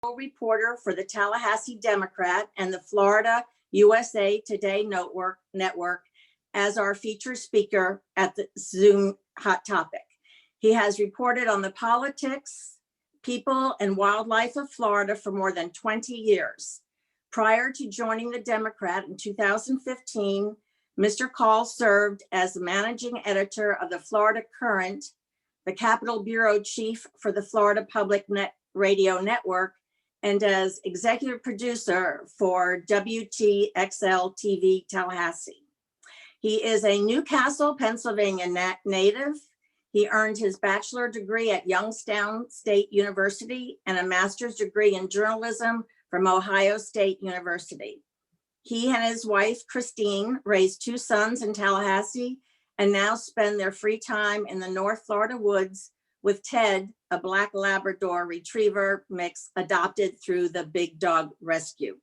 reporter for the Tallahassee Democrat and the Florida USA Today Network as our featured speaker at the Zoom Hot Topic. He has reported on the politics, people, and wildlife of Florida for more than 20 years. Prior to joining the Democrat in 2015, Mr. Call served as the managing editor of the Florida Current, the Capitol Bureau chief for the Florida Public Radio Network, and as executive producer for WTXL TV Tallahassee. He is a Newcastle, Pennsylvania native. He earned his bachelor degree at Youngstown State University and a master's degree in journalism from Ohio State University. He and his wife, Christine, raised 2 sons in Tallahassee and now spend their free time in the North Florida woods with Ted, a Black Labrador retriever mix adopted through the Big Dog Rescue.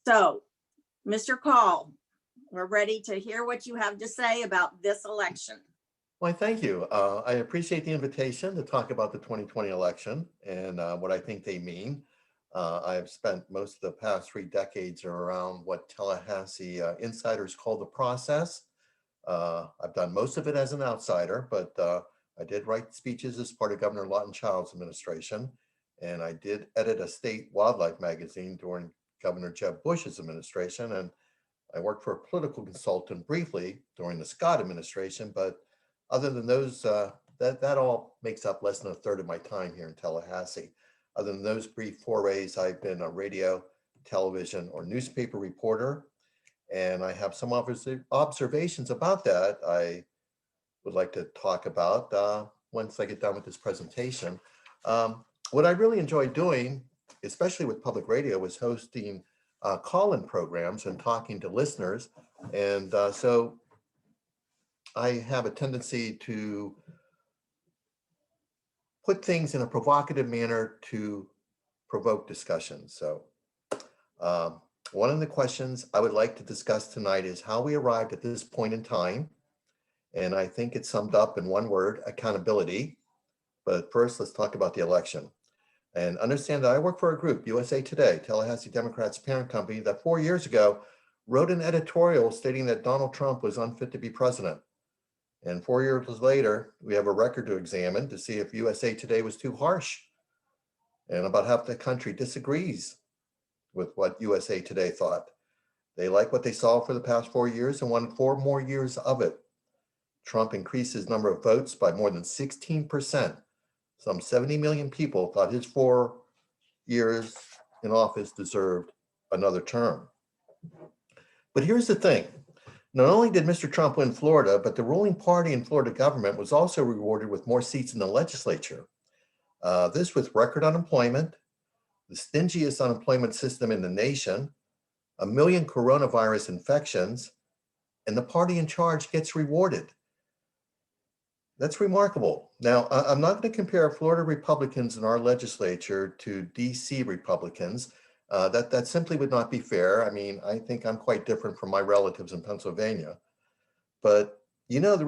So, Mr. Call, we're ready to hear what you have to say about this election. Well, thank you. I appreciate the invitation to talk about the 2020 election and what I think they mean. I have spent most of the past 3 decades around what Tallahassee insiders call the process. I've done most of it as an outsider, but I did write speeches as part of Governor Lawton Child's administration, and I did edit a state wildlife magazine during Governor Jeb Bush's administration, and I worked for a political consultant briefly during the Scott administration, but other than those, that all makes up less than a third of my time here in Tallahassee. Other than those brief forays, I've been a radio, television, or newspaper reporter, and I have some observations about that I would like to talk about once I get done with this presentation. What I really enjoy doing, especially with public radio, was hosting call-in programs and talking to listeners. And so I have a tendency to put things in a provocative manner to provoke discussion. So one of the questions I would like to discuss tonight is how we arrived at this point in time. And I think it's summed up in one word: accountability. But first, let's talk about the election. And understand that I work for a group, USA Today, Tallahassee Democrats' parent company, that 4 years ago wrote an editorial stating that Donald Trump was unfit to be president. And 4 years later, we have a record to examine to see if USA Today was too harsh. And about half the country disagrees with what USA Today thought. They like what they saw for the past 4 years and wanted 4 more years of it. Trump increased his number of votes by more than 16%. Some 70 million people thought his 4 years in office deserved another term. But here's the thing. Not only did Mr. Trump win Florida, but the ruling party in Florida government was also rewarded with more seats in the legislature. This with record unemployment, the stingiest unemployment system in the nation, 1 million coronavirus infections, and the party in charge gets rewarded. That's remarkable. Now, I'm not going to compare Florida Republicans in our legislature to DC Republicans. That simply would not be fair. I mean, I think I'm quite different from my relatives in Pennsylvania. But you know, the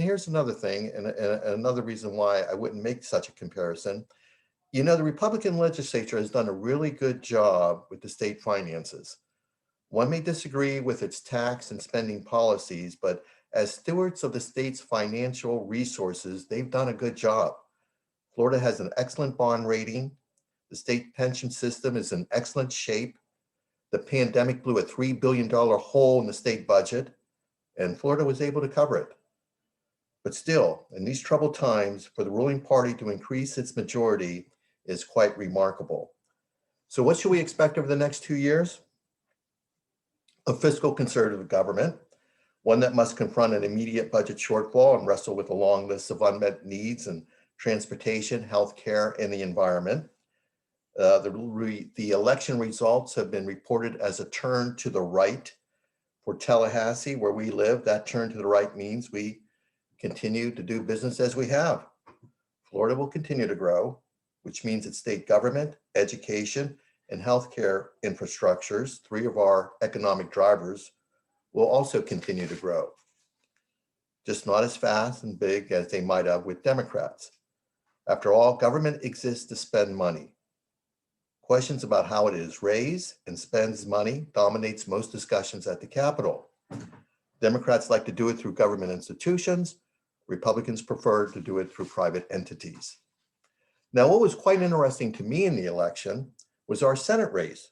here's another thing, and another reason why I wouldn't make such a comparison. You know, the Republican legislature has done a really good job with the state finances. One may disagree with its tax and spending policies, but as stewards of the state's financial resources, they've done a good job. Florida has an excellent bond rating. The state pension system is in excellent shape. The pandemic blew a $3 billion hole in the state budget, and Florida was able to cover it. But still, in these troubled times, for the ruling party to increase its majority is quite remarkable. So what should we expect over the next 2 years? A fiscal conservative government, one that must confront an immediate budget shortfall and wrestle with a long list of unmet needs in transportation, healthcare, and the environment. The election results have been reported as a turn to the right. For Tallahassee, where we live, that turn to the right means we continue to do business as we have. Florida will continue to grow, which means that state government, education, and healthcare infrastructures, 3 of our economic drivers, will also continue to grow, just not as fast and big as they might have with Democrats. After all, government exists to spend money. Questions about how it is raised and spends money dominates most discussions at the Capitol. Democrats like to do it through government institutions. Republicans prefer to do it through private entities. Now, what was quite interesting to me in the election was our Senate race,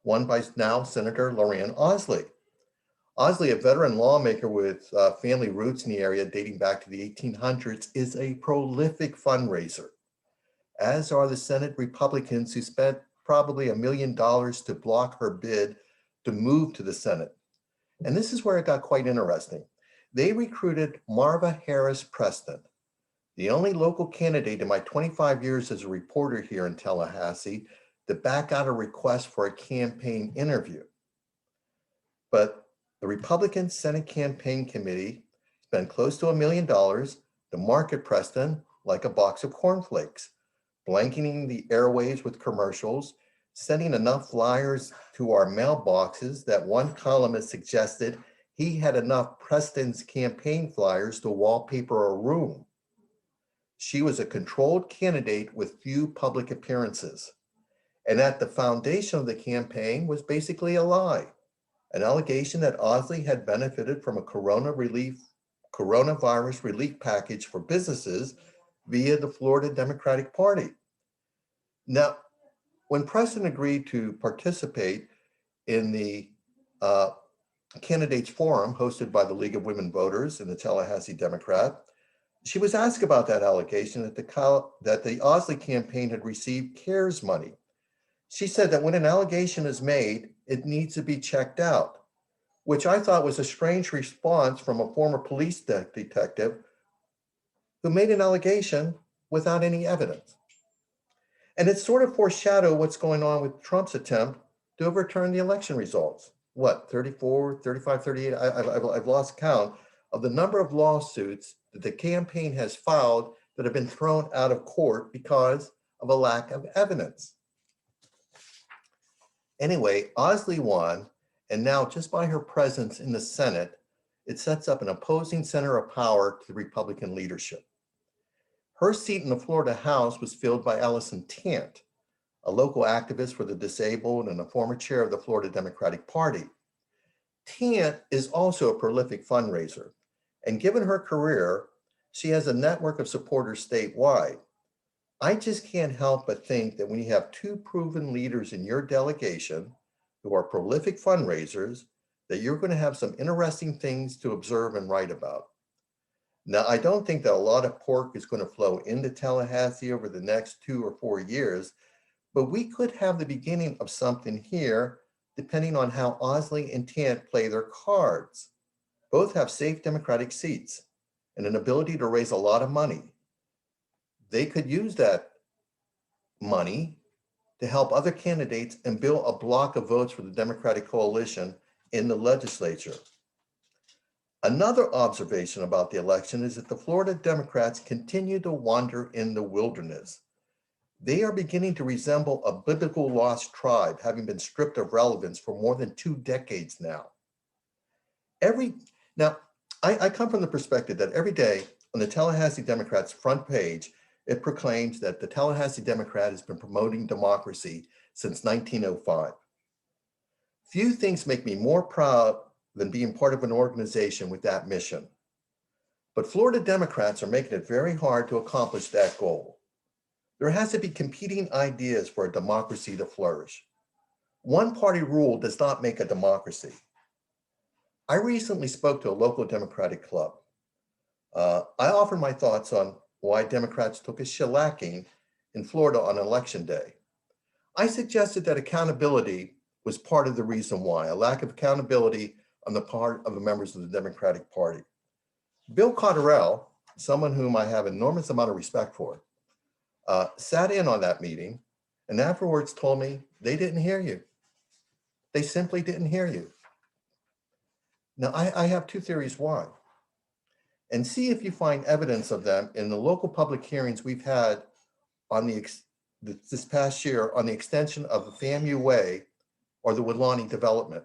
won by now Senator Lorraine Ausley. Ausley, a veteran lawmaker with family roots in the area dating back to the 1800s, is a prolific fundraiser, as are the Senate Republicans who spent probably $1 million to block her bid to move to the Senate. And this is where it got quite interesting. They recruited Marva Harris Preston, the only local candidate in my 25 years as a reporter here in Tallahassee, to back out a request for a campaign interview. But the Republican Senate Campaign Committee spent close to $1 million to market Preston like a box of cornflakes, blanketing the airwaves with commercials, sending enough flyers to our mailboxes that one columnist suggested he had enough Preston's campaign flyers to wallpaper a room. She was a controlled candidate with few public appearances. And at the foundation of the campaign was basically a lie, an allegation that Ausley had benefited from a coronavirus relief package for businesses via the Florida Democratic Party. Now, when Preston agreed to participate in the candidates forum hosted by the League of Women Voters and the Tallahassee Democrat, she was asked about that allegation that the Ausley campaign had received CARES money. She said that when an allegation is made, it needs to be checked out, which I thought was a strange response from a former police detective who made an allegation without any evidence. And it sort of foreshadowed what's going on with Trump's attempt to overturn the election results. What, 34, 35, 38? I've lost count of the number of lawsuits that the campaign has filed that have been thrown out of court because of a lack of evidence. Anyway, Ausley won, and now just by her presence in the Senate, it sets up an opposing center of power to the Republican leadership. Her seat in the Florida House was filled by Allison Tant, a local activist for the disabled and a former chair of the Florida Democratic Party. Tant is also a prolific fundraiser, and given her career, she has a network of supporters statewide. I just can't help but think that when you have two proven leaders in your delegation who are prolific fundraisers, that you're going to have some interesting things to observe and write about. Now, I don't think that a lot of pork is going to flow into Tallahassee over the next 2 or 4 years, but we could have the beginning of something here, depending on how Ausley and Tant play their cards. Both have safe Democratic seats and an ability to raise a lot of money. They could use that money to help other candidates and build a block of votes for the Democratic coalition in the legislature. Another observation about the election is that the Florida Democrats continue to wander in the wilderness. They are beginning to resemble a biblical lost tribe, having been stripped of relevance for more than 2 decades now. I come from the perspective that every day on the Tallahassee Democrat's front page, it proclaims that the Tallahassee Democrat has been promoting democracy since 1905. Few things make me more proud than being part of an organization with that mission. But Florida Democrats are making it very hard to accomplish that goal. There has to be competing ideas for a democracy to flourish. One-party rule does not make a democracy. I recently spoke to a local Democratic club. I offered my thoughts on why Democrats took a shellacking in Florida on election day. I suggested that accountability was part of the reason why, a lack of accountability on the part of the members of the Democratic Party. Bill Cotterell, someone whom I have enormous amount of respect for, sat in on that meeting and afterwards told me they didn't hear you. They simply didn't hear you. Now, I have 2 theories why. And see if you find evidence of them in the local public hearings we've had on this past year on the extension of the FAMU Way or the Woodlawney development.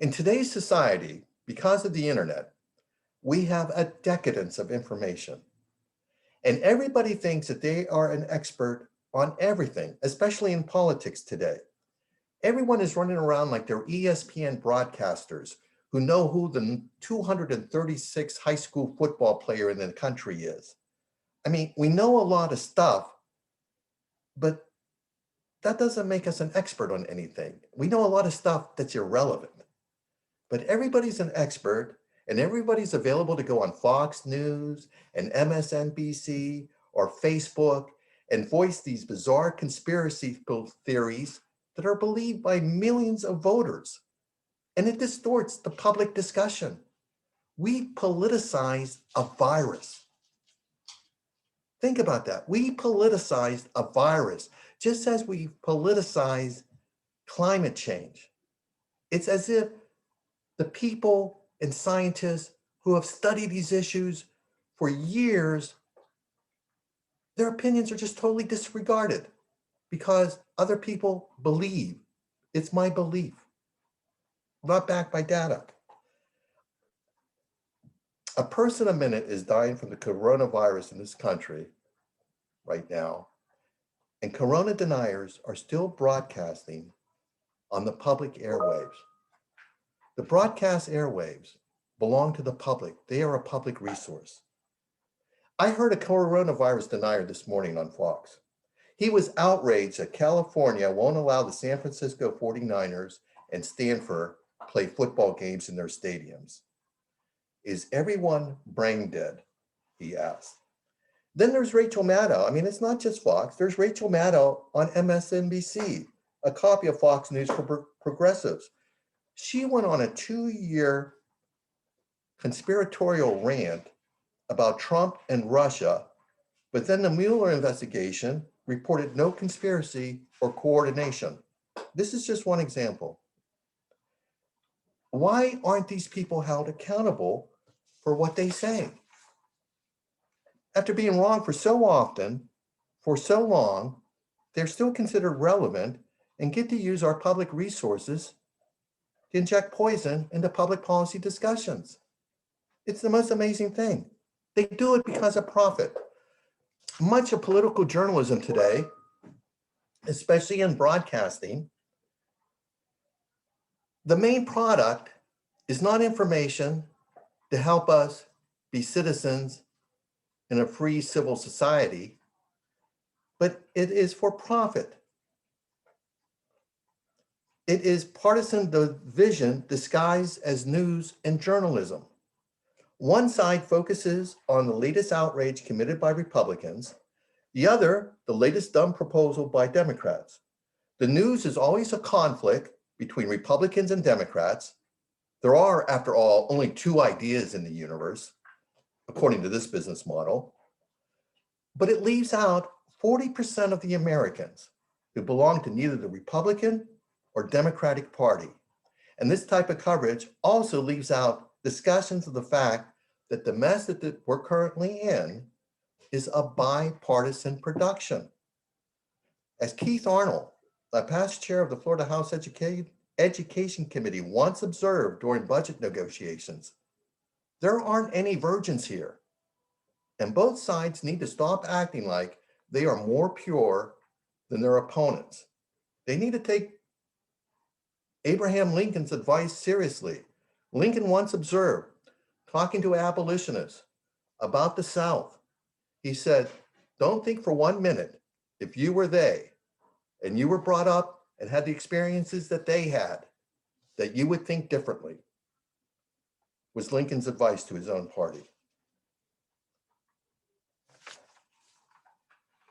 In today's society, because of the internet, we have a decadence of information. And everybody thinks that they are an expert on everything, especially in politics today. Everyone is running around like they're ESPN broadcasters who know who the 236th high school football player in the country is. I mean, we know a lot of stuff, but that doesn't make us an expert on anything. We know a lot of stuff that's irrelevant, but everybody's an expert and everybody's available to go on Fox News and MSNBC or Facebook and voice these bizarre conspiracy theories that are believed by millions of voters. And it distorts the public discussion. We politicized a virus. Think about that. We politicized a virus, just as we politicized climate change. It's as if the people and scientists who have studied these issues for years, their opinions are just totally disregarded because other people believe. It's my belief, not backed by data. A person a minute is dying from the coronavirus in this country right now, and corona deniers are still broadcasting on the public airwaves. The broadcast airwaves belong to the public. They are a public resource. I heard a coronavirus denier this morning on Fox. He was outraged that California won't allow the San Francisco 49ers and Stanford play football games in their stadiums. Is everyone brain dead? He asked. Then there's Rachel Maddow. I mean, it's not just Fox. There's Rachel Maddow on MSNBC, a copy of Fox News for progressives. She went on a 2-year conspiratorial rant about Trump and Russia, but then the Mueller investigation reported no conspiracy or coordination. This is just one example. Why aren't these people held accountable for what they say? After being wrong for so often, for so long, they're still considered relevant and get to use our public resources to inject poison into public policy discussions. It's the most amazing thing. They do it because of profit. Much of political journalism today, especially in broadcasting, the main product is not information to help us be citizens in a free civil society, but it is for profit. It is partisan division disguised as news and journalism. One side focuses on the latest outrage committed by Republicans, the other, the latest dumb proposal by Democrats. The news is always a conflict between Republicans and Democrats. There are, after all, only two ideas in the universe, according to this business model. But it leaves out 40% of the Americans who belong to neither the Republican or Democratic Party. And this type of coverage also leaves out discussions of the fact that the mess that we're currently in is a bipartisan production. As Keith Arnold, a past chair of the Florida House Education Committee, once observed during budget negotiations, there aren't any virgins here. And both sides need to stop acting like they are more pure than their opponents. They need to take Abraham Lincoln's advice seriously. Lincoln once observed, talking to abolitionists about the South, he said, don't think for 1 minute, if you were they, and you were brought up and had the experiences that they had, that you would think differently, was Lincoln's advice to his own party.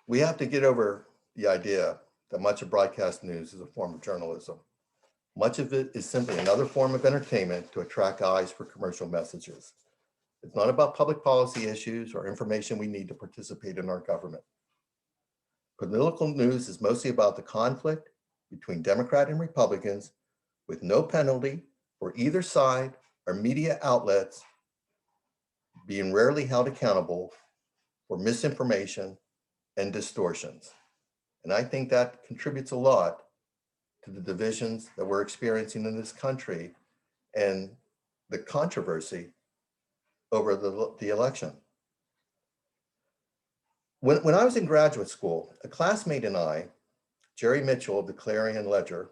We have to get over the idea that much of broadcast news is a form of journalism. Much of it is simply another form of entertainment to attract eyes for commercial messages. It's not about public policy issues or information we need to participate in our government. Political news is mostly about the conflict between Democrats and Republicans, with no penalty for either side or media outlets being rarely held accountable for misinformation and distortions. And I think that contributes a lot to the divisions that we're experiencing in this country and the controversy over the election. When I was in graduate school, a classmate and I, Jerry Mitchell of the Clarion Ledger,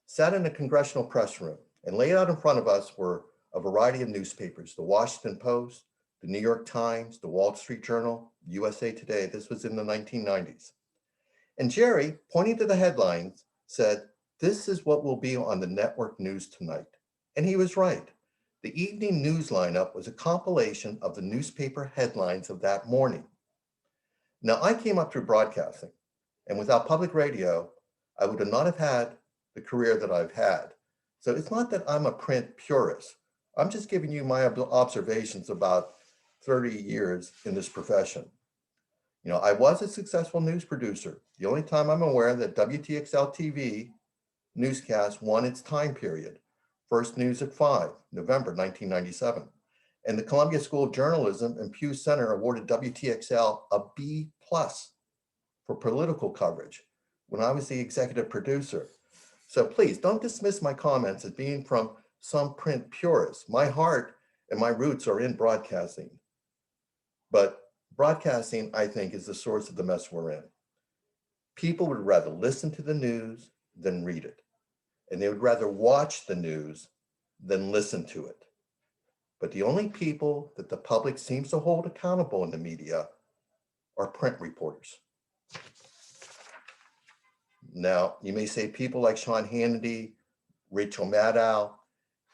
sat in a congressional press room, and laid out in front of us were a variety of newspapers: the Washington Post, the New York Times, the Wall Street Journal, USA Today. This was in the 1990s. And Jerry, pointing to the headlines, said, "This is what will be on the network news tonight." And he was right. The evening news lineup was a compilation of the newspaper headlines of that morning. Now, I came up through broadcasting, and without public radio, I would not have had the career that I've had. So it's not that I'm a print purist. I'm just giving you my observations about 30 years in this profession. You know, I was a successful news producer. The only time I'm aware that WTXL TV newscast won its time period. First news at 5, November 1997. And the Columbia School of Journalism and Pew Center awarded WTXL a B+ for political coverage when I was the executive producer. So please don't dismiss my comments as being from some print purist. My heart and my roots are in broadcasting. But broadcasting, I think, is the source of the mess we're in. People would rather listen to the news than read it. And they would rather watch the news than listen to it. But the only people that the public seems to hold accountable in the media are print reporters. Now, you may say people like Sean Hannity, Rachel Maddow,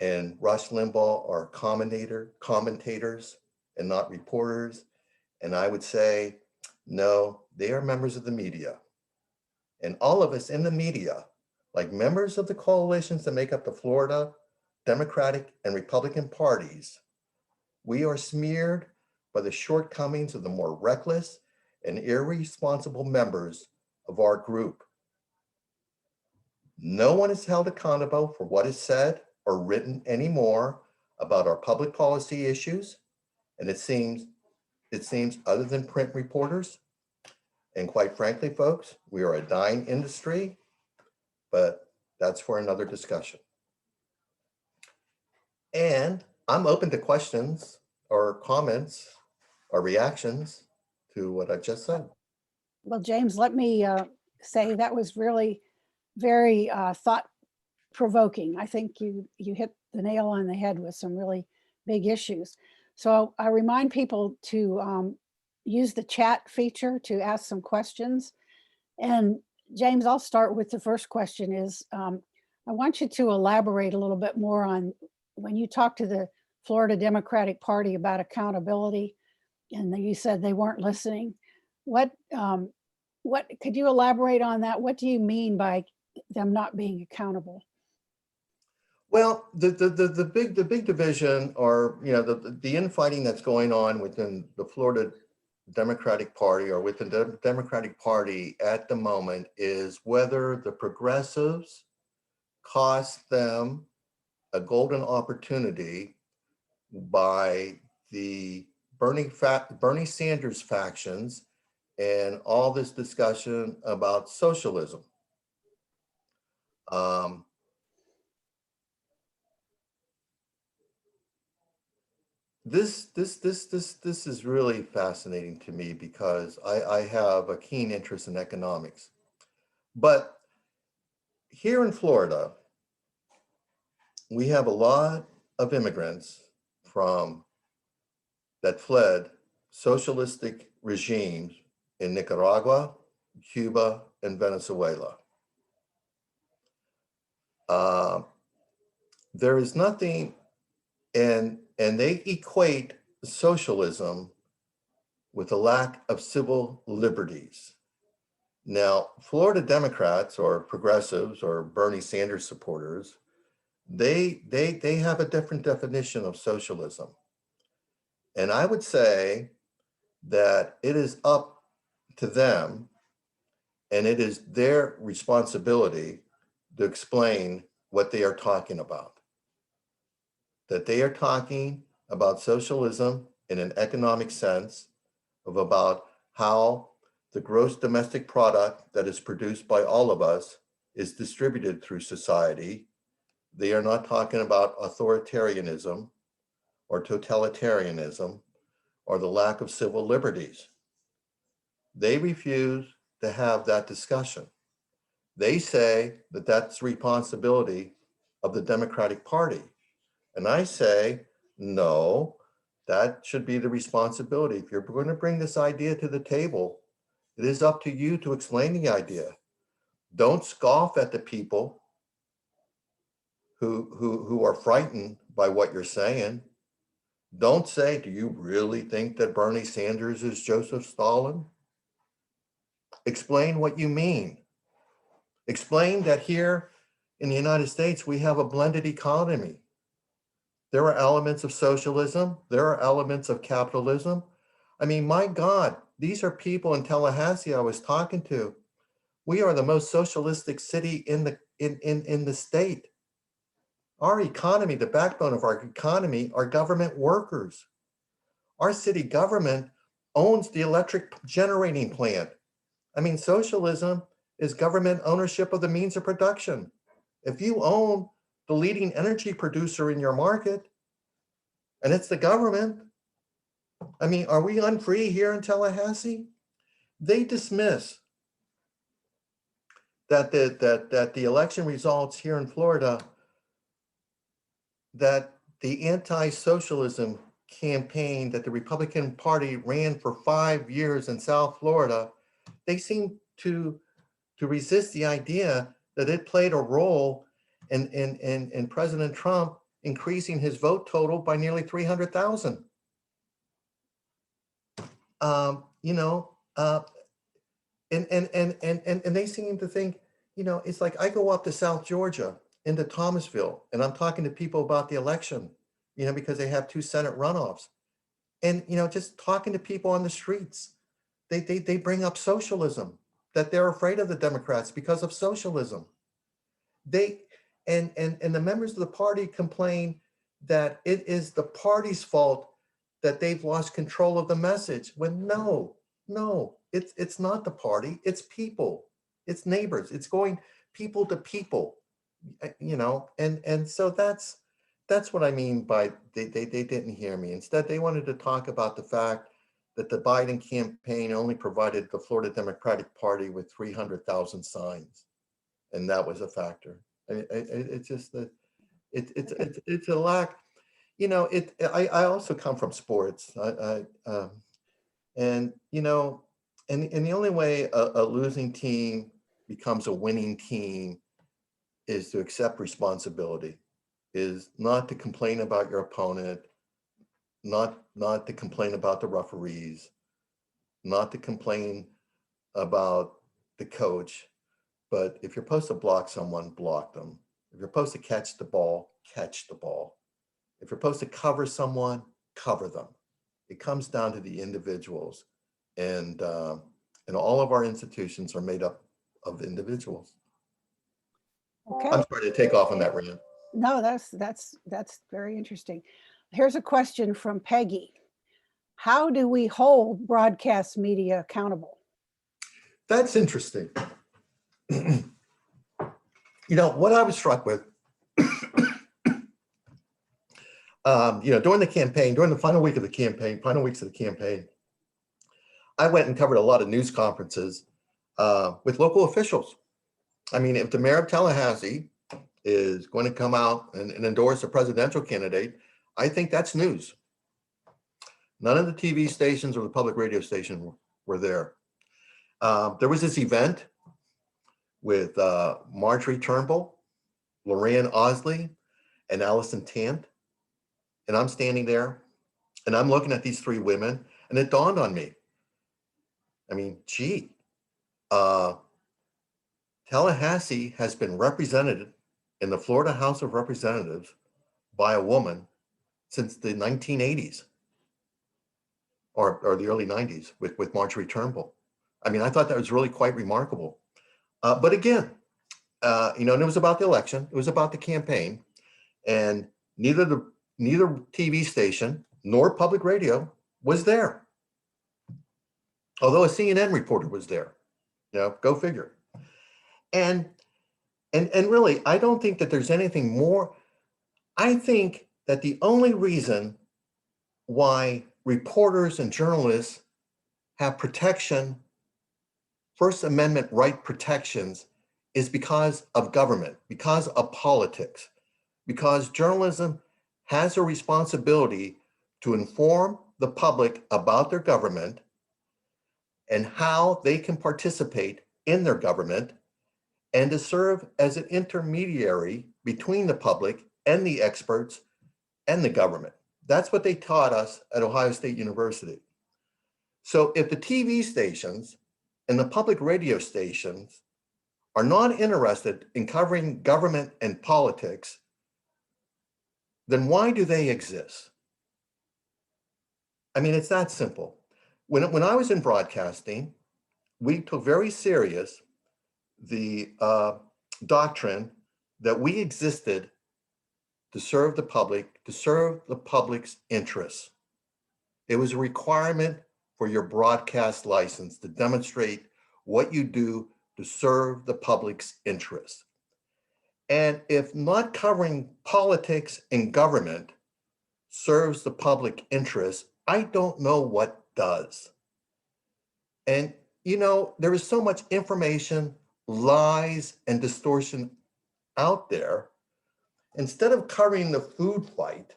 and Rush Limbaugh are commentators and not reporters. And I would say, no, they are members of the media. And all of us in the media, like members of the coalitions that make up the Florida Democratic and Republican parties, we are smeared by the shortcomings of the more reckless and irresponsible members of our group. No one is held accountable for what is said or written anymore about our public policy issues. And it seems other than print reporters, and quite frankly, folks, we are a dying industry, but that's for another discussion. And I'm open to questions or comments or reactions to what I just said. Well, James, let me say that was really very thought-provoking. I think you hit the nail on the head with some really big issues. So I remind people to use the chat feature to ask some questions. And James, I'll start with the first question is, I want you to elaborate a little bit more on when you talked to the Florida Democratic Party about accountability, and you said they weren't listening. What could you elaborate on that? What do you mean by them not being accountable? Well, the big division, or the infighting that's going on within the Florida Democratic Party or within the Democratic Party at the moment is whether the progressives cost them a golden opportunity by the Bernie Sanders factions and all this discussion about socialism. This is really fascinating to me because I have a keen interest in economics. But here in Florida, we have a lot of immigrants that fled socialistic regimes in Nicaragua, Cuba, and Venezuela. There is nothing, and they equate socialism with a lack of civil liberties. Now, Florida Democrats or progressives or Bernie Sanders supporters, they have a different definition of socialism. And I would say that it is up to them, and it is their responsibility to explain what they are talking about. That they are talking about socialism in an economic sense of about how the gross domestic product that is produced by all of us is distributed through society. They are not talking about authoritarianism or totalitarianism or the lack of civil liberties. They refuse to have that discussion. They say that that's the responsibility of the Democratic Party. And I say, no, that should be the responsibility. If you're going to bring this idea to the table, it is up to you to explain the idea. Don't scoff at the people who are frightened by what you're saying. Don't say, do you really think that Bernie Sanders is Joseph Stalin? Explain what you mean. Explain that here in the United States, we have a blended economy. There are elements of socialism. There are elements of capitalism. I mean, my God, these are people in Tallahassee I was talking to. We are the most socialistic city in the state. Our economy, the backbone of our economy, are government workers. Our city government owns the electric generating plant. I mean, socialism is government ownership of the means of production. If you own the leading energy producer in your market, and it's the government, I mean, are we unfree here in Tallahassee? They dismiss that the election results here in Florida, that the anti-socialism campaign that the Republican Party ran for 5 years in South Florida, they seem to resist the idea that it played a role in President Trump increasing his vote total by nearly 300,000. You know, and they seem to think, you know, it's like I go up to South Georgia into Thomasville and I'm talking to people about the election, you know, because they have 2 Senate runoffs. And, you know, just talking to people on the streets, they bring up socialism, that they're afraid of the Democrats because of socialism. And the members of the party complain that it is the party's fault that they've lost control of the message. When no, it's not the party, it's people, it's neighbors, it's going people to people, you know, and so that's what I mean by they didn't hear me. Instead, they wanted to talk about the fact that the Biden campaign only provided the Florida Democratic Party with 300,000 signs, and that was a factor. It's just that it's a lack. You know, I also come from sports, and you know, and the only way a losing team becomes a winning team is to accept responsibility, is not to complain about your opponent, not to complain about the referees, not to complain about the coach, but if you're supposed to block someone, block them. If you're supposed to catch the ball, catch the ball. If you're supposed to cover someone, cover them. It comes down to the individuals, and all of our institutions are made up of individuals. Okay. I'm sorry to take off on that rant. No, that's very interesting. Here's a question from Peggy. How do we hold broadcast media accountable? That's interesting. You know, what I was struck with, you know, during the campaign, during the final weeks of the campaign, I went and covered a lot of news conferences with local officials. I mean, if the mayor of Tallahassee is going to come out and endorse a presidential candidate, I think that's news. None of the TV stations or the public radio station were there. There was this event with Marjorie Turnbull, Lorraine Osley, and Allison Tant. And I'm standing there and I'm looking at these 3 women, and it dawned on me. I mean, gee, Tallahassee has been represented in the Florida House of Representatives by a woman since the 1980s or the early 90s with Marjorie Turnbull. I mean, I thought that was really quite remarkable. But again, you know, and it was about the election, it was about the campaign, and neither TV station nor public radio was there. Although a CNN reporter was there, you know, go figure. And really, I don't think that there's anything more. I think that the only reason why reporters and journalists have protection First Amendment right protections is because of government, because of politics, because journalism has a responsibility to inform the public about their government and how they can participate in their government, and to serve as an intermediary between the public and the experts and the government. That's what they taught us at Ohio State University. So if the TV stations and the public radio stations are not interested in covering government and politics, then why do they exist? I mean, it's that simple. When I was in broadcasting, we took very serious the doctrine that we existed to serve the public, to serve the public's interests. It was a requirement for your broadcast license to demonstrate what you do to serve the public's interests. And if not covering politics and government serves the public interest, I don't know what does. And you know, there is so much information, lies, and distortion out there. Instead of covering the food fight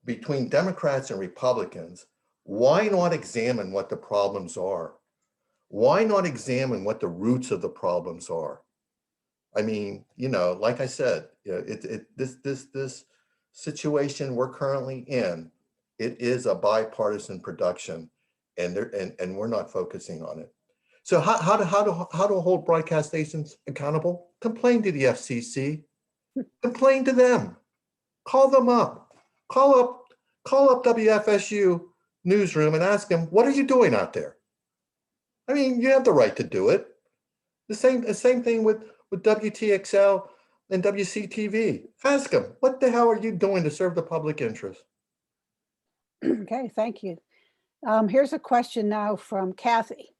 between Democrats and Republicans, why not examine what the problems are? Why not examine what the roots of the problems are? I mean, you know, like I said, you know, this situation we're currently in, it is a bipartisan production, and we're not focusing on it. So how to hold broadcast stations accountable? Complain to the FCC. Complain to them. Call them up. Call up WFSU newsroom and ask them, what are you doing out there? I mean, you have the right to do it. The same thing with WTXL and WCTV. Ask them, what the hell are you doing to serve the public interest? Okay, thank you. Here's a question now from Kathy.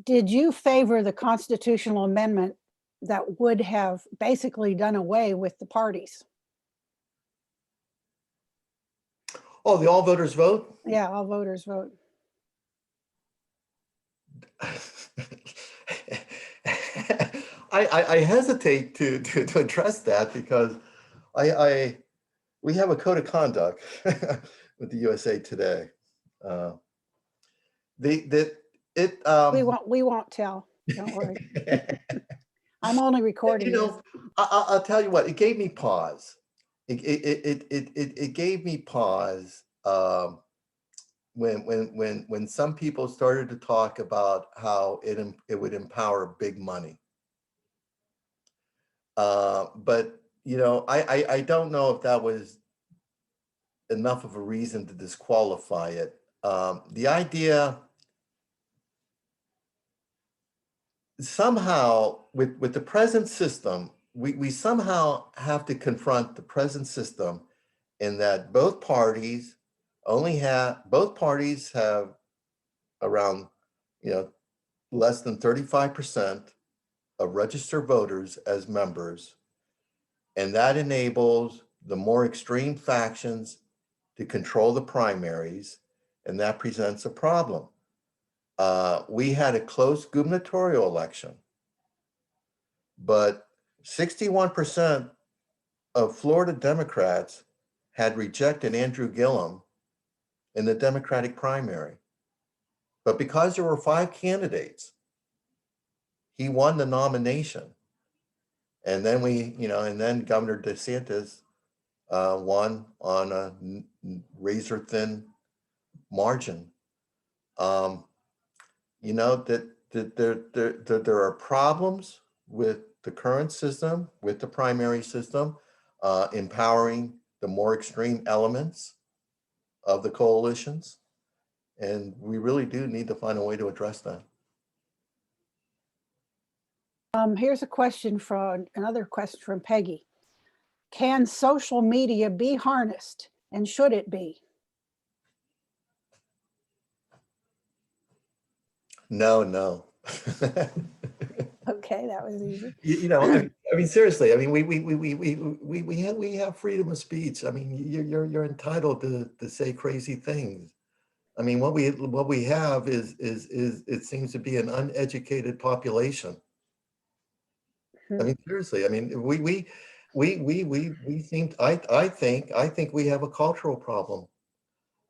Did you favor the constitutional amendment that would have basically done away with the parties? Oh, the all voters vote? Yeah, all voters vote. I hesitate to address that because we have a code of conduct with the USA Today. We won't tell. Don't worry. I'm only recording. You know, I'll tell you what. It gave me pause. It gave me pause when some people started to talk about how it would empower big money. But you know, I don't know if that was enough of a reason to disqualify it. The idea somehow with the present system, we somehow have to confront the present system in that both parties have around, you know, less than 35% of registered voters as members. And that enables the more extreme factions to control the primaries, and that presents a problem. We had a close gubernatorial election, but 61% of Florida Democrats had rejected Andrew Gillum in the Democratic primary. But because there were 5 candidates, he won the nomination. And then then Governor DeSantis won on a razor thin margin. You know, that there are problems with the current system, with the primary system, empowering the more extreme elements of the coalitions. And we really do need to find a way to address that. Here's another question from Peggy. Can social media be harnessed, and should it be? No. Okay, that was easy. You know, I mean, seriously. I mean, we have freedom of speech. I mean, you're entitled to say crazy things. I mean, what we have is it seems to be an uneducated population. I mean, seriously, I mean, we think, I think we have a cultural problem.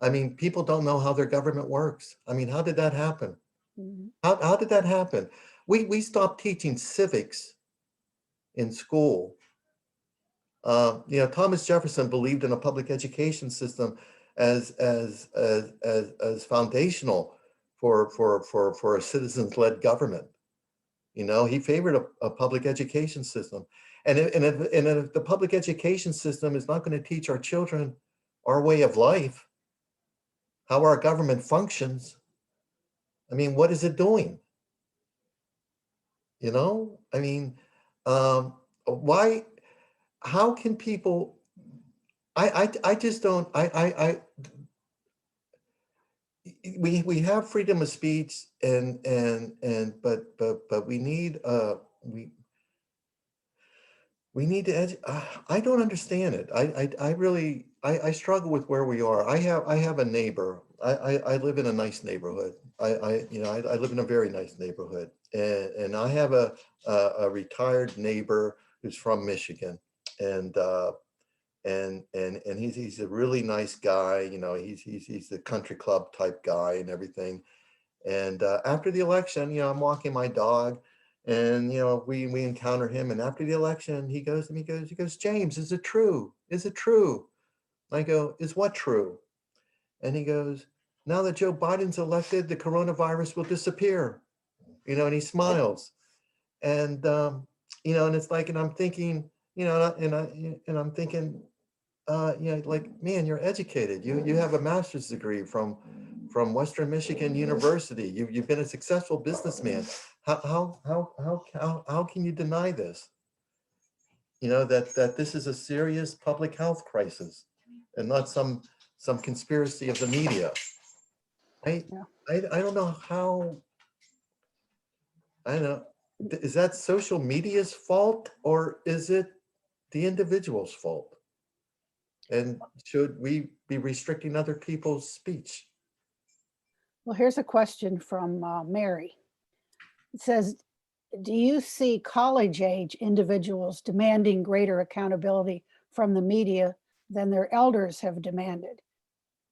I mean, people don't know how their government works. I mean, how did that happen? Mhm. How did that happen? We stopped teaching civics in school. You know, Thomas Jefferson believed in a public education system as foundational for a citizens-led government. You know, he favored a public education system. And if the public education system is not going to teach our children our way of life, how our government functions, I mean, what is it doing? You know, I mean, why, how can people, I just don't, we have freedom of speech but we need, we need to, I don't understand it. I really, I struggle with where we are. I have a neighbor. I live in a nice neighborhood. You know, I live in a very nice neighborhood, and I have a retired neighbor who's from Michigan, and he's a really nice guy. You know, he's the country club type guy and everything. And after the election, you know, I'm walking my dog, and you know, we encounter him. And after the election, he goes to me, he goes, James, is it true? Is it true? I go, is what true? And he goes, now that Joe Biden's elected, the coronavirus will disappear. You know, and he smiles. And you know, and it's like, and I'm thinking, you know, and I'm thinking, you know, like, man, you're educated. You have a master's degree from Western Michigan University. You've been a successful businessman. How can you deny this? You know, that this is a serious public health crisis and not some conspiracy of the media. I Yeah. I don't know how. I don't know. Is that social media's fault, or is it the individual's fault? And should we be restricting other people's speech? Well, here's a question from Mary. It says, do you see college age individuals demanding greater accountability from the media than their elders have demanded?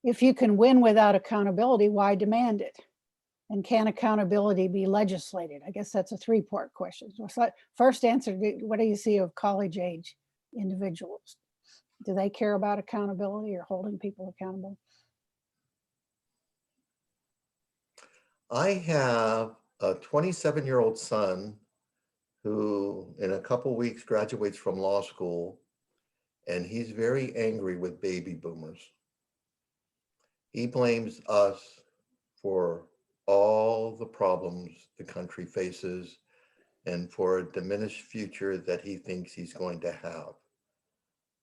If you can win without accountability, why demand it? And can accountability be legislated? I guess that's a three-part question. So first answer, what do you see of college age individuals? Do they care about accountability or holding people accountable? I have a 27-year-old son who in a couple weeks graduates from law school, and he's very angry with baby boomers. He blames us for all the problems the country faces and for a diminished future that he thinks he's going to have.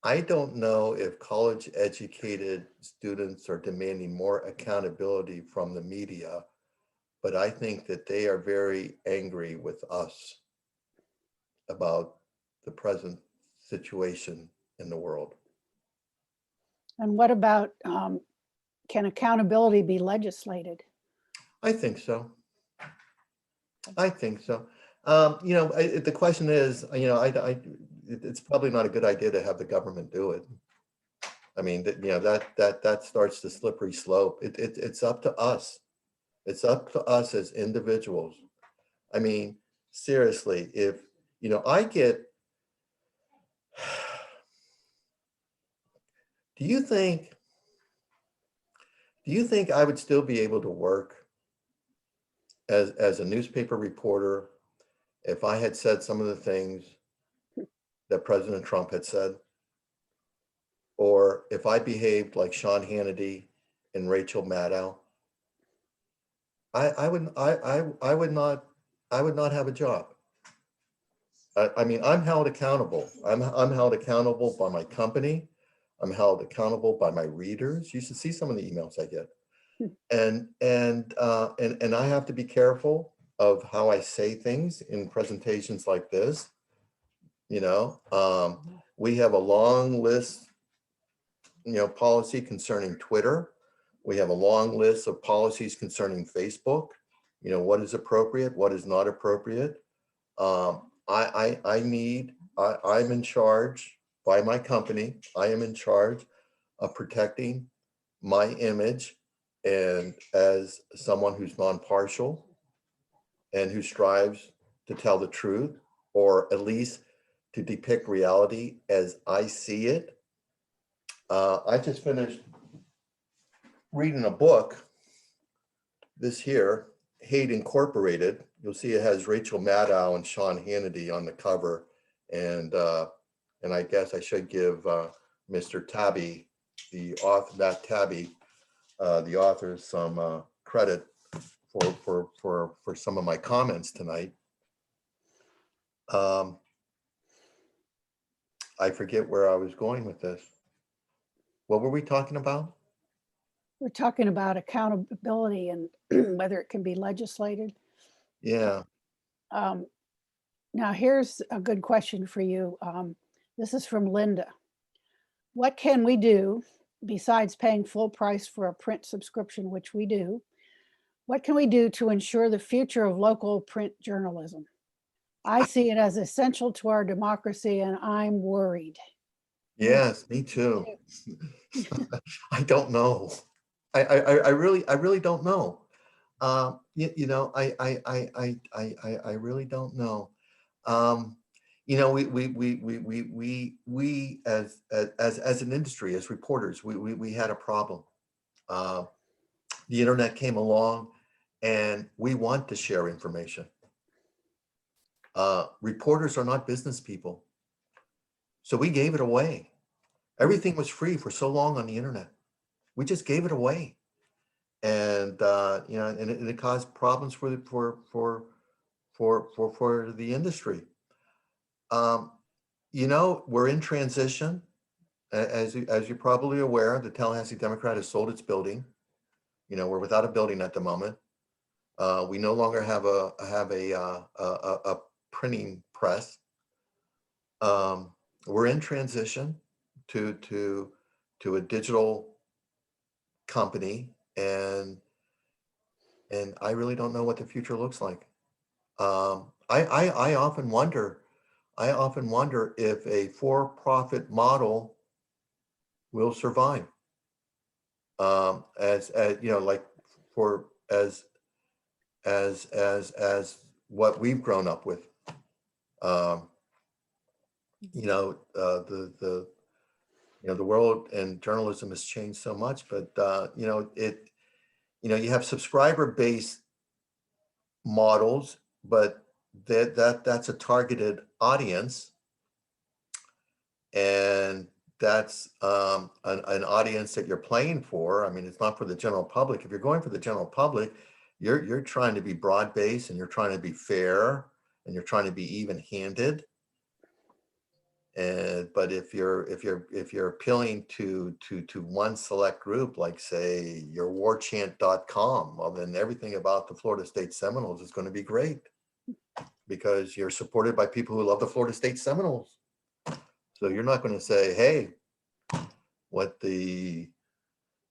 I don't know if college educated students are demanding more accountability from the media, but I think that they are very angry with us about the present situation in the world. And what about, can accountability be legislated? I think so. I think so. You know, the question is, you know, it's probably not a good idea to have the government do it. I mean, you know, that starts the slippery slope. It's up to us. It's up to us as individuals. I mean, seriously, if, you know, do you think I would still be able to work as a newspaper reporter if I had said some of the things that President Trump had said? Or if I behaved like Sean Hannity and Rachel Maddow? I would not have a job. I mean, I'm held accountable. I'm held accountable by my company. I'm held accountable by my readers. You should see some of the emails I get. And I have to be careful of how I say things in presentations like this. You know, we have a long list, you know, policy concerning Twitter. We have a long list of policies concerning Facebook. You know, what is appropriate, what is not appropriate. I'm in charge by my company. I am in charge of protecting my image, and as someone who's non-partial and who strives to tell the truth, or at least to depict reality as I see it. I just finished reading a book, this here, Hate Incorporated. You'll see it has Rachel Maddow and Sean Hannity on the cover. And I guess I should give Mr. Tabby, the author, some credit for some of my comments tonight. I forget where I was going with this. What were we talking about? We're talking about accountability and whether it can be legislated. Yeah. Now, here's a good question for you. This is from Linda. What can we do besides paying full price for a print subscription, which we do? What can we do to ensure the future of local print journalism? I see it as essential to our democracy, and I'm worried. Yes, me too. I don't know. I really don't know. You know, I really don't know. You know, we as an industry, as reporters, we had a problem. The internet came along, and we want to share information. Reporters are not business people, so we gave it away. Everything was free for so long on the internet. We just gave it away, and you know, and it caused problems for the industry. You know, we're in transition. As you're probably aware, the Tallahassee Democrat has sold its building. You know, we're without a building at the moment. We no longer have a printing press. We're in transition to a digital company, and I really don't know what the future looks like. I often wonder if a for-profit model will survive. As you know, like as what we've grown up with. You know, the world and journalism has changed so much, but you know, you have subscriber-based models, but that's a targeted audience, and that's an audience that you're playing for. I mean, it's not for the general public. If you're going for the general public, you're trying to be broad-based, and you're trying to be fair, and you're trying to be even-handed. But if you're appealing to one select group, like say your warchant.com, well, then everything about the Florida State Seminoles is going to be great, because you're supported by people who love the Florida State Seminoles. So you're not going to say, hey, what the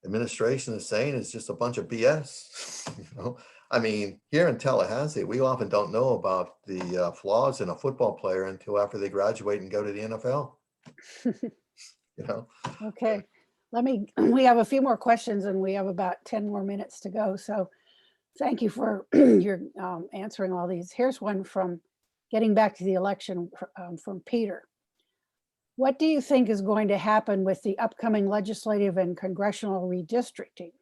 administration is saying is just a bunch of BS. You know, I mean, here in Tallahassee, we often don't know about the flaws in a football player until after they graduate and go to the NFL. You know. Okay, we have a few more questions, and we have about 10 more minutes to go. So thank you for your answering all these. Here's one from getting back to the election from Peter. What do you think is going to happen with the upcoming legislative and congressional redistricting?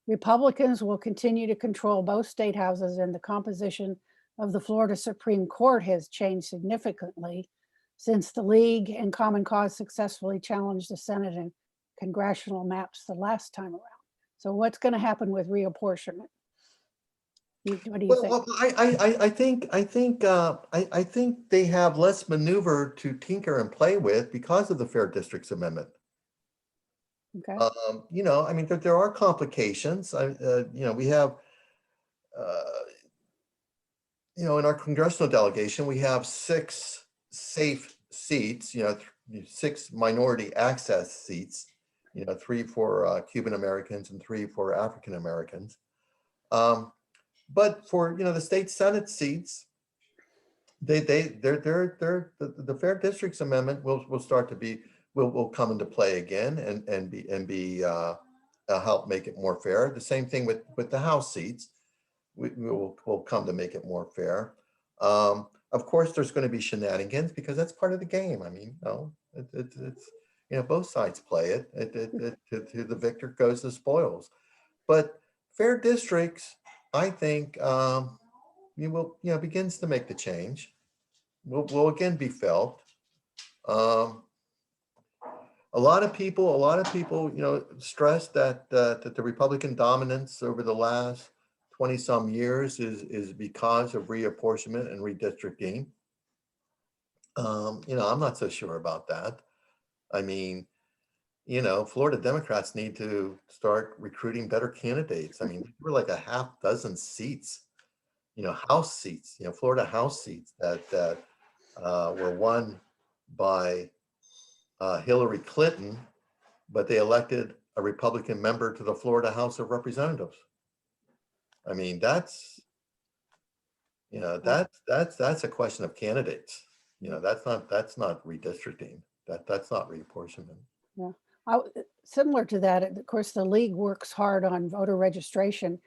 Republicans will continue to control both state houses, and the composition of the Florida Supreme Court has changed significantly since the League and Common Cause successfully challenged the Senate and congressional maps the last time around. So what's going to happen with reapportionment? What do you think? Well, I think they have less maneuver to tinker and play with because of the Fair Districts Amendment. Okay. You know, I mean, there are complications. You know, we have, you know, in our congressional delegation, we have 6 safe seats, you know, 6 minority access seats, 3 for Cuban Americans and 3 for African Americans. But for, the state Senate seats, the Fair Districts Amendment will start to be, will come into play again and be help make it more fair. The same thing with the House seats. Will come to make it more fair. Of course, there's going to be shenanigans because that's part of the game. I mean, it's both sides play it. To the victor goes the spoils. But fair districts, I think, begins to make the change. Will again be felt. A lot of people, stress that the Republican dominance over the last 20 some years is because of reapportionment and redistricting. I'm not so sure about that. I mean, Florida Democrats need to start recruiting better candidates. I mean, we're like a half dozen seats, House seats, Florida House seats that were won by Hillary Clinton, but they elected a Republican member to the Florida House of Representatives. I mean, that's a question of candidates. That's not redistricting. That's not reapportionment. Yeah. Similar to that, of course, the league works hard on voter registration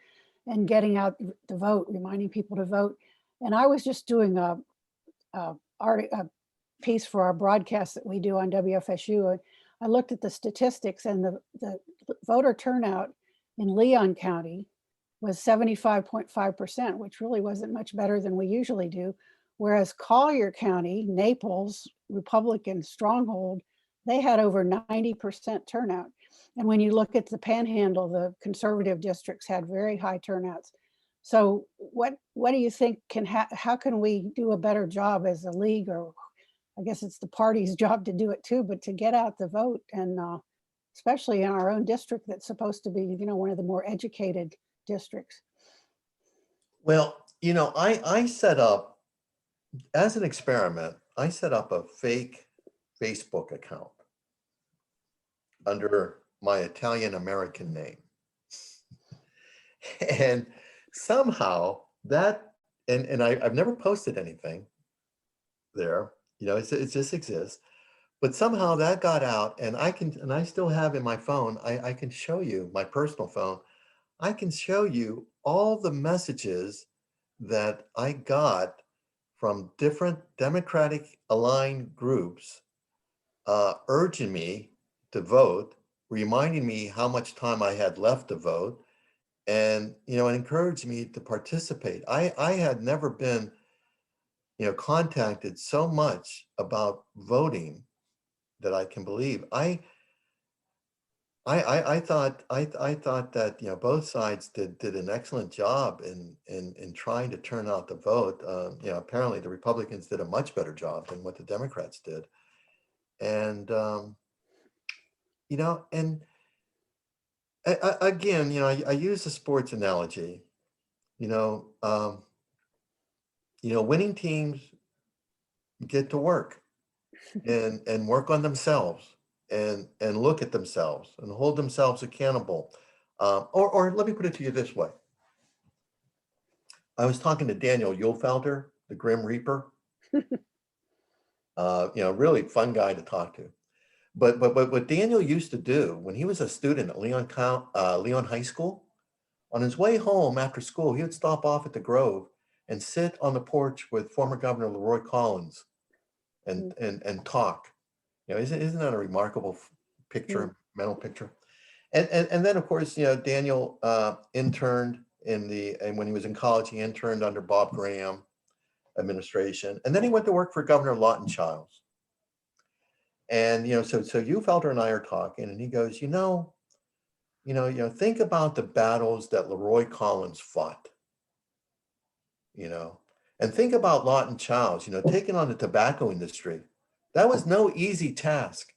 and getting out the vote, reminding people to vote. And I was just doing a piece for our broadcast that we do on WFSU. I looked at the statistics, and the voter turnout in Leon County was 75.5%, which really wasn't much better than we usually do. Whereas Collier County, Naples, Republican stronghold, they had over 90% turnout. And when you look at the Panhandle, the conservative districts had very high turnouts. So what do you think how can we do a better job as a league, or I guess it's the party's job to do it too, but to get out the vote, and especially in our own district that's supposed to be, one of the more educated districts? Well, I set up, as an experiment, I set up a fake Facebook account under my Italian American name. And somehow that, and I've never posted anything there, it just exists, but somehow that got out, and I still have in my phone, I can show you, my personal phone, I can show you all the messages that I got from different Democratic aligned groups urging me to vote, reminding me how much time I had left to vote, and encouraged me to participate. I had never been contacted so much about voting that I can believe. I thought that both sides did an excellent job in trying to turn out the vote. Apparently the Republicans did a much better job than what the Democrats did, and and again, I use the sports analogy. Winning teams get to work and work on themselves and look at themselves and hold themselves accountable. Or let me put it to you this way. I was talking to Daniel Uhlfelder, the Grim Reaper. Really fun guy to talk to. But what Daniel used to do when he was a student at Leon High School, on his way home after school, he would stop off at the Grove and sit on the porch with former Governor Leroy Collins and talk. Isn't that a remarkable picture, mental picture? And then of course, Daniel interned and when he was in college, he interned under Bob Graham administration, and then he went to work for Governor Lawton Childs. And so Uhlfelder and I are talking, and he goes, think about the battles that Leroy Collins fought, and think about Lawton Childs, taking on the tobacco industry. That was no easy task.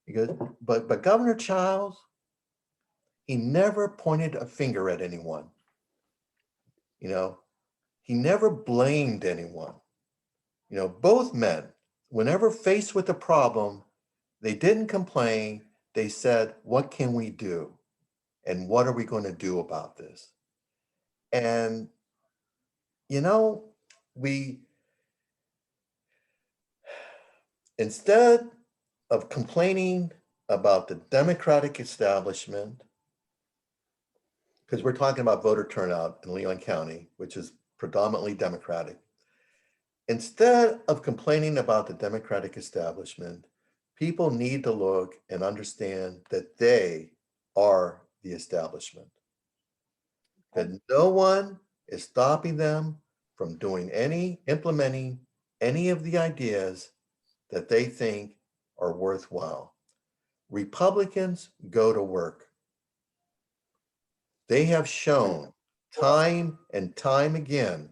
He goes, but Governor Childs, he never pointed a finger at anyone. He never blamed anyone. Both men, whenever faced with a problem, they didn't complain. they said, what can we do? And what are we going to do about this? And, you know, instead of complaining about the Democratic establishment, because we're talking about voter turnout in Leon County, which is predominantly Democratic. Instead of complaining about the Democratic establishment, people need to look and understand that they are the establishment. That no one is stopping them from implementing any of the ideas that they think are worthwhile. Republicans go to work. They have shown time and time again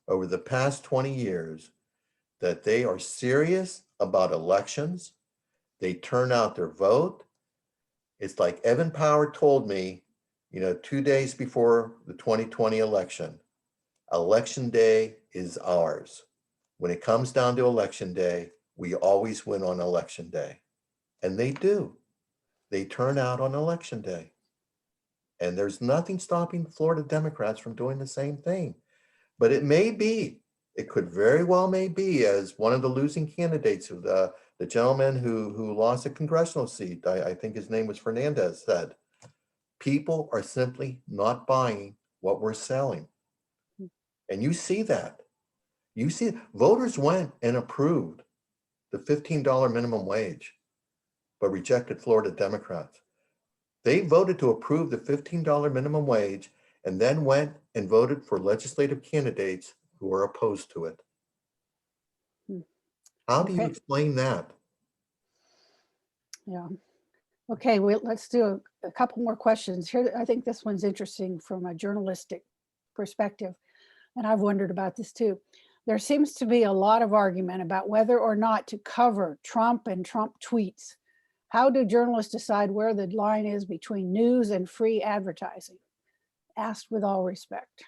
over the past 20 years that they are serious about elections. They turn out their vote. It's like Evan Power told me, 2 days before the 2020 election, election day is ours. When it comes down to election day, we always win on election day. And they do. They turn out on election day. And there's nothing stopping Florida Democrats from doing the same thing. But it could very well may be, as one of the losing candidates, of the gentleman who lost a congressional seat, I think his name was Fernandez, said, people are simply not buying what we're selling. And you see that. Voters went and approved the $15 minimum wage, but rejected Florida Democrats. They voted to approve the $15 minimum wage and then went and voted for legislative candidates who are opposed to it. How do you explain that? Yeah. Okay, let's do a couple more questions here. I think this one's interesting from a journalistic perspective, and I've wondered about this too. There seems to be a lot of argument about whether or not to cover Trump and Trump tweets. How do journalists decide where the line is between news and free advertising? Asked with all respect.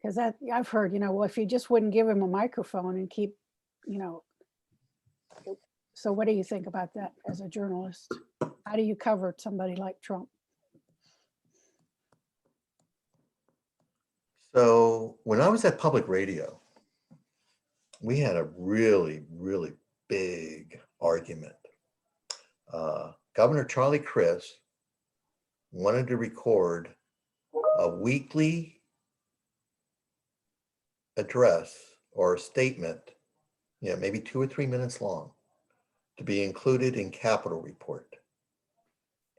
Because I've heard, well, if you just wouldn't give him a microphone and keep, so what do you think about that as a journalist? How do you cover somebody like Trump? So when I was at public radio, we had a really, really big argument. Governor Charlie Crist wanted to record a weekly address or statement, maybe 2 or 3 minutes long, to be included in Capitol Report.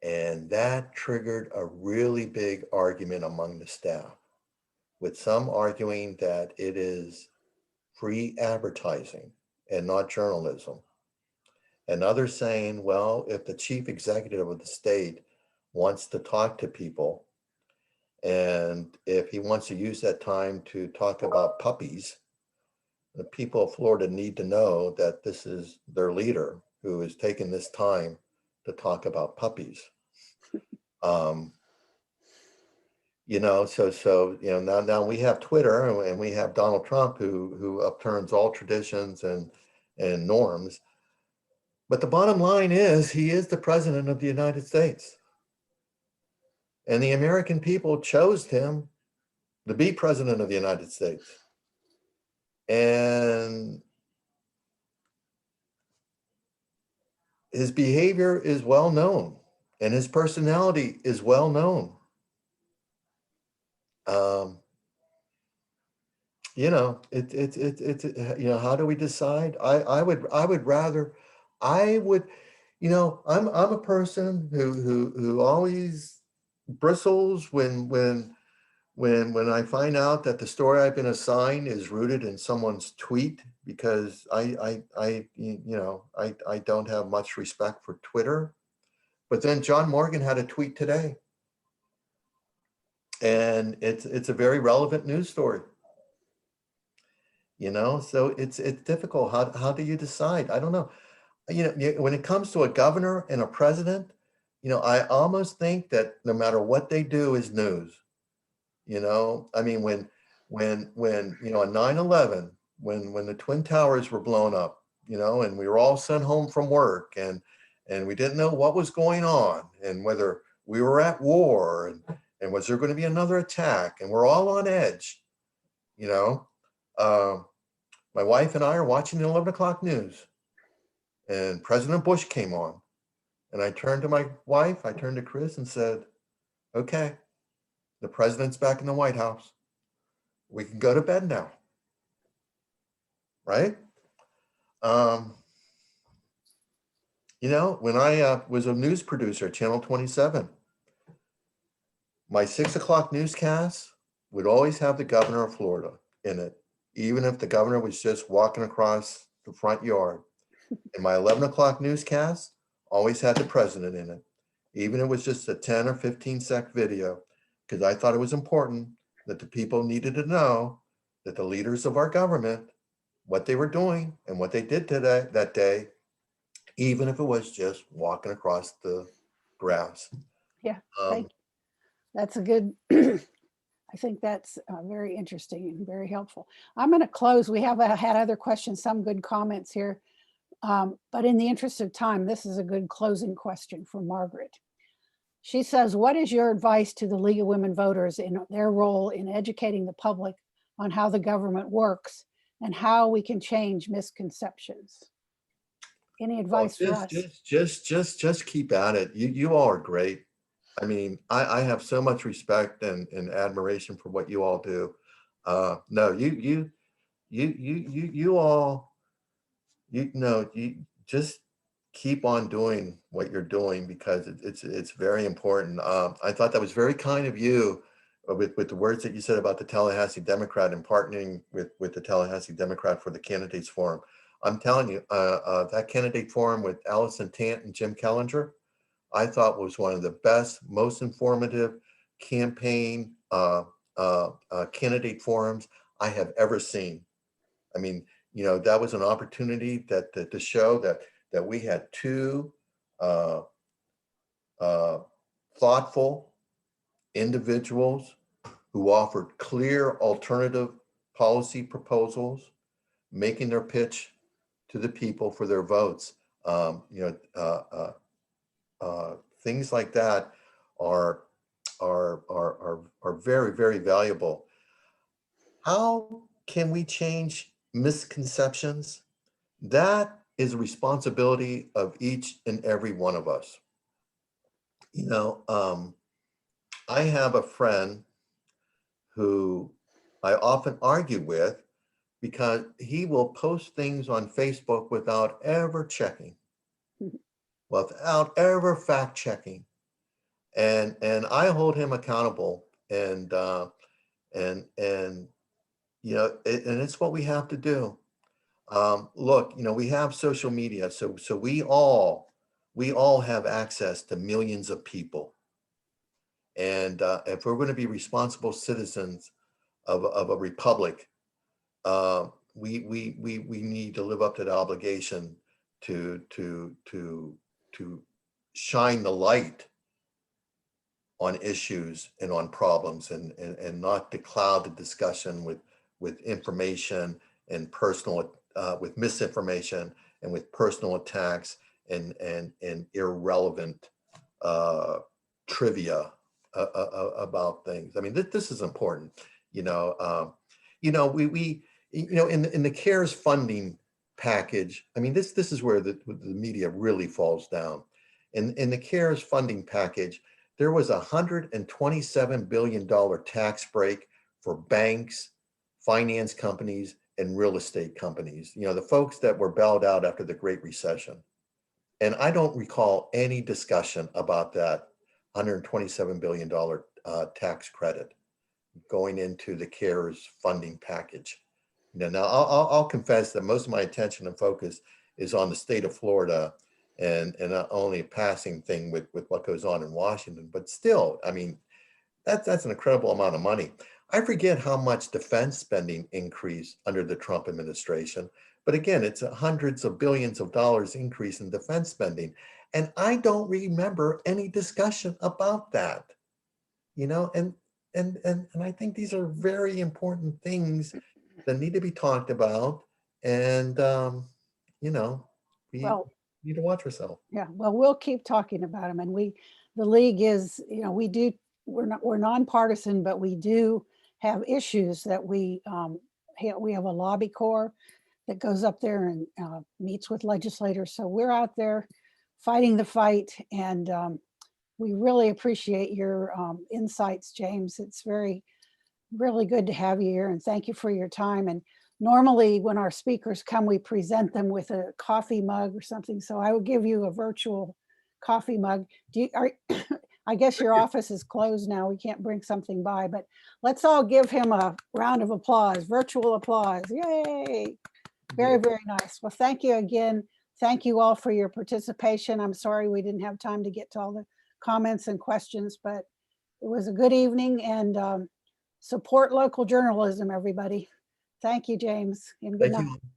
And that triggered a really big argument among the staff, with some arguing that it is free advertising and not journalism. And others saying, well, if the chief executive of the state wants to talk to people, and if he wants to use that time to talk about puppies, the people of Florida need to know that this is their leader who is taking this time to talk about puppies. So now we have Twitter and we have Donald Trump who upturns all traditions and norms. But the bottom line is he is the president of the United States. And the American people chose him to be president of the United States. And his behavior is well known and his personality is well known. How do we decide? I'm a person who always bristles when I find out that the story I've been assigned is rooted in someone's tweet, because I don't have much respect for Twitter. But then John Morgan had a tweet today, and it's a very relevant news story. So it's difficult. How do you decide? I don't know. When it comes to a governor and a president, I almost think that no matter what they do is news. I mean, when on 9/11, when the Twin Towers were blown up, and we were all sent home from work, and and we didn't know what was going on and whether we were at war and was there going to be another attack, and we're all on edge, you know. My wife and I are watching the 11 o'clock news, and President Bush came on, and I turned to my wife, I turned to Chris and said, okay, the president's back in the White House. We can go to bed now, right? You know, when I was a news producer at Channel 27, my 6 o'clock newscast would always have the governor of Florida in it, even if the governor was just walking across the front yard. And my 11 o'clock newscast always had the president in it, even if it was just a 10 or 15-second video, because I thought it was important that the people needed to know that the leaders of our government, what they were doing and what they did today, that day, even if it was just walking across the grass. Yeah, thank you. That's a good, I think that's very interesting and very helpful. I'm going to close. We have had other questions, some good comments here. But in the interest of time, this is a good closing question from Margaret. She says, what is your advice to the League of Women Voters in their role in educating the public on how the government works and how we can change misconceptions? Any advice for us? Just keep at it. You all are great. I mean, I have so much respect and admiration for what you all do. No, you all, you know, you just keep on doing what you're doing, because it's very important. I thought that was very kind of you with the words that you said about the Tallahassee Democrat and partnering with the Tallahassee Democrat for the Candidates Forum. I'm telling you, that candidate forum with Allison Tant and Jim Kellinger, I thought was one of the best, most informative campaign candidate forums I have ever seen. I mean, you know, that was an opportunity that to show that we had two thoughtful individuals who offered clear alternative policy proposals, making their pitch to the people for their votes. You know, things like that are very, very valuable. How can we change misconceptions? That is a responsibility of each and every one of us. You know, I have a friend who I often argue with because he will post things on Facebook without ever checking, without ever fact checking. And I hold him accountable, and you know, and it's what we have to do. Look, you know, we have social media, so we all have access to millions of people. And if we're going to be responsible citizens of a republic, we need to live up to the obligation to shine the light on issues and on problems, and not to cloud the discussion with information and personal with misinformation and with personal attacks and irrelevant trivia about things. I mean, this is important. You know, we you know, in the CARES funding package. I mean, this is where the media really falls down. In the CARES funding package, there was $127 billion tax break for banks, finance companies, and real estate companies. You know, the folks that were bailed out after the Great Recession. And I don't recall any discussion about that $127 billion tax credit going into the CARES funding package. You know, now I'll confess that most of my attention and focus is on the state of Florida, and not only a passing thing with what goes on in Washington, but still, I mean, that's an incredible amount of money. I forget how much defense spending increased under the Trump administration, but again, it's hundreds of billions of dollars increase in defense spending. And I don't remember any discussion about that, you know, and I think these are very important things that need to be talked about. And, you know, Well, need to watch herself. Yeah, well, we'll keep talking about them, and the league is, we're nonpartisan, but we do have issues that we have a lobby corps that goes up there and meets with legislators. So we're out there fighting the fight, and we really appreciate your insights, James. It's really good to have you here, and thank you for your time. And normally when our speakers come, we present them with a coffee mug or something. So I will give you a virtual coffee mug. I guess your office is closed now. We can't bring something by, but let's all give him a round of applause, virtual applause. Yay. Very, very nice. Well, thank you again. Thank you all for your participation. I'm sorry we didn't have time to get to all the comments and questions, but it was a good evening, and support local journalism, everybody. Thank you, James. And good Thank night. you.